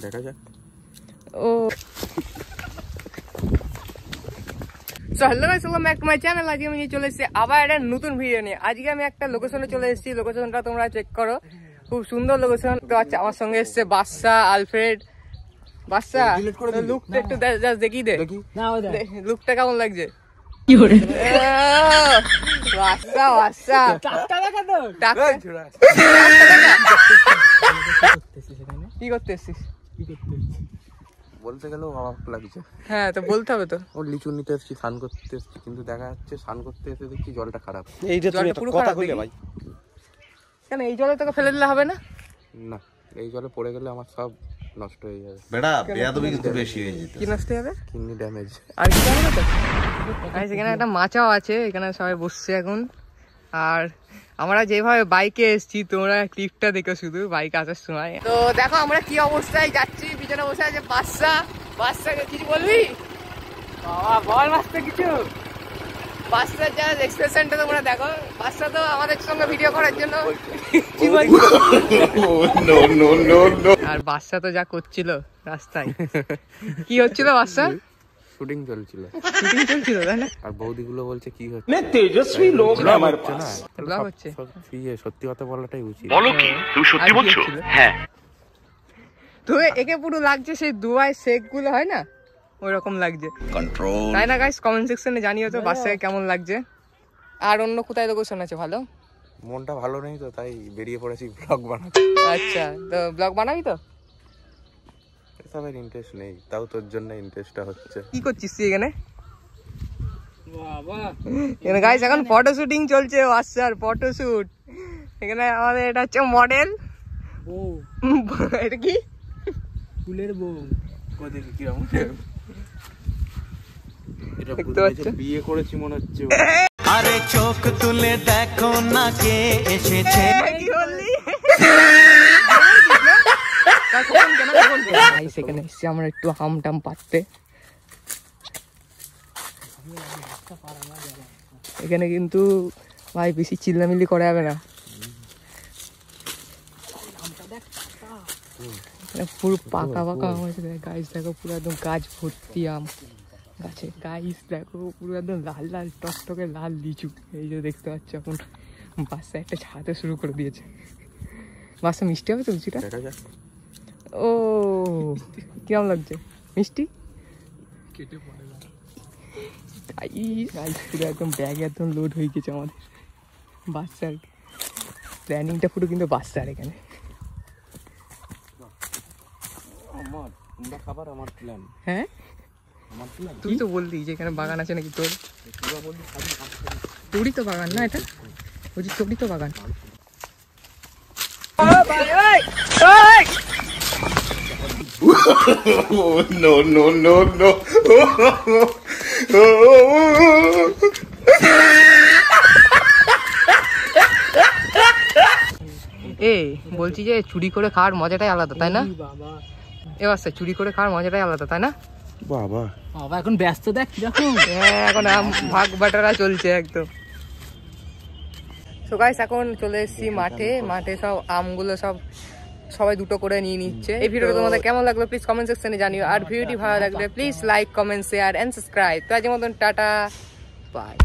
দেখা যাক। Oh so hello guys, welcome back to my channel. আজকে আমি চলে এসেছি আবার একটা নতুন ভিডিও নিয়ে। আজকে আমি একটা লোকেশনে চলে এসেছি, লোকেশনটা তোমরা চেক করো, খুব সুন্দর লোকেশন। তো আচ্ছা, আমার সঙ্গে এসছে বাদশা, আলফ্রেড। বাদশা লুকটা একটু জাস্ট দেখিয়ে দে, লুকটা কেমন লাগছে? কি করে বাদশা বাদশা কি করতে এসছিস? বলতে গেলেও অবাক লাগছে। হ্যাঁ তো বলতে হবে তো। ও লিচু নিতে এসেছি, স্নান করতে এসেছি, কিন্তু দেখা যাচ্ছে স্নান করতে এসে দেখছি জলটা খারাপ। জলটা পুরো খারাপ ভাই। কেন এই জলে তোকে ফেলে দিলে হবে না? না, এই জলে পড়ে গেলে আমার সব নষ্ট হয়ে যাবে। বেটা বেয়াদবি কিন্তু বেশি হয়ে যেত। কি নষ্ট হবে? Kidney damage. আর কি হবে তো? আর এখানে একটা মাচাও আছে, এখানে সবাই বসছে এখন। আর আমরা যেভাবে বাইকে এসেছি, তোমরা ক্লিপটা দেখো শুধু বাইক আসার সময়। তো দেখো আমরা কি অবস্থায় যাচ্ছি। পিছনে বসে আছে বাদশা। বাদশাকে কিছু বলবি? বাবা বল বাদশা কিছু। বাদশার যা এক্সপ্রেশনটা তোমরা দেখো। বাদশা তো আমাদের সঙ্গে ভিডিও করার জন্য আর বাদশা তো যা করছিল রাস্তায়। কি হচ্ছিল বাদশা? শুটিং চলছিল। শুটিং চলছিল তাই না? আর বৌদিগুলো বলছে কি হচ্ছে, তেজস্বী লোক না আমার পাস। ব্লগ হচ্ছে। সত্যি কথা বলাটাই উচিত। বলো কি তুমি সত্যি বলছো? হ্যাঁ। তো একে পুরো লাগছে সেই দুবাই শেখ গুলো হয় না, ওই রকম লাগছে। কন্ট্রোল। তাই না গাইস? কমেন্ট সেকশনে জানিও তো বাদশাকে কেমন লাগছে। আর অন্য কোথায় লোকেশন আছে ভালো? মনটা ভালো নেই তো, তাই বেরিয়ে পড়েছি ব্লগ বানাতে। আচ্ছা, তো ব্লগ বানাবি তো? এসবের ইন্টারেস্ট নেই, তাও তোর জন্য ইন্টারেস্টটা হচ্ছে। কি করছিস তুই এখানে? এখানে গাইস এখন ফটো শুটিং চলছে, বাদশার ফটো শুট। এখানে আমাদের এটা হচ্ছে মডেল বউ। এটা কি? ফুলের বউ। ওদেরকে কি রকম এটা দেখতে পাচ্ছ? বিয়ে করেছি মনে হচ্ছে। আরে চোখ তুলে দেখো না কে এসেছে। কি বললি? সেখানে এসছি আমরা একটু হাম টাম পাততে। এখানে কিন্তু ভাই বেশি চিল্লামিল্লি করা যাবে না। পুরো পাকা পাকা হয়েছে গাছ, দেখো পুরো একদম গাছ ভর্তি আম গাছে। গাছ দেখো পুরো একদম লাল লাল টকটকে লাল লিচু। এই যে দেখতে পাচ্ছ এখন বাচ্চা একটা ছাড়াতে শুরু করে দিয়েছে। বাচ্চা মিষ্টি হবে তো লিচুটা? ও কিরম লাগছে? মিষ্টি? পুরো একদম ব্যাগ একদম লোড হয়ে গেছে আমাদের। বাচ্চার প্ল্যানিংটা পুরো কিন্তু বাচ্চার এখানে। হ্যাঁ তুই তো বললি যে এখানে বাগান আছে নাকি তোর? তোরই তো বাগান না এটা? বলছি তোরই তো বাগান। No no no no. এ বলছি যে চুরি করে খাওয়ার মজাটাই আলাদা, তাই না? এবার চুরি করে খাওয়ার মজাটাই আলাদা, তাই না? বাবা বাবা এখন ব্যস্ত দেখ কিরকম। হ্যাঁ এখন ভাগ বাটারা চলছে একদম। সো গাইস এখন চলে এসেছি মাঠে। মাঠে সব আমগুলো সবাই দুটো করে নিয়ে নিচ্ছে। এই ভিডিওটা তোমাদের কেমন লাগলো প্লিজ কমেন্ট সেকশনে জানিও। আর ভিডিওটি ভালো লাগলে please like, comment, share and subscribe. তো আজকের মতন টাটা, বাই।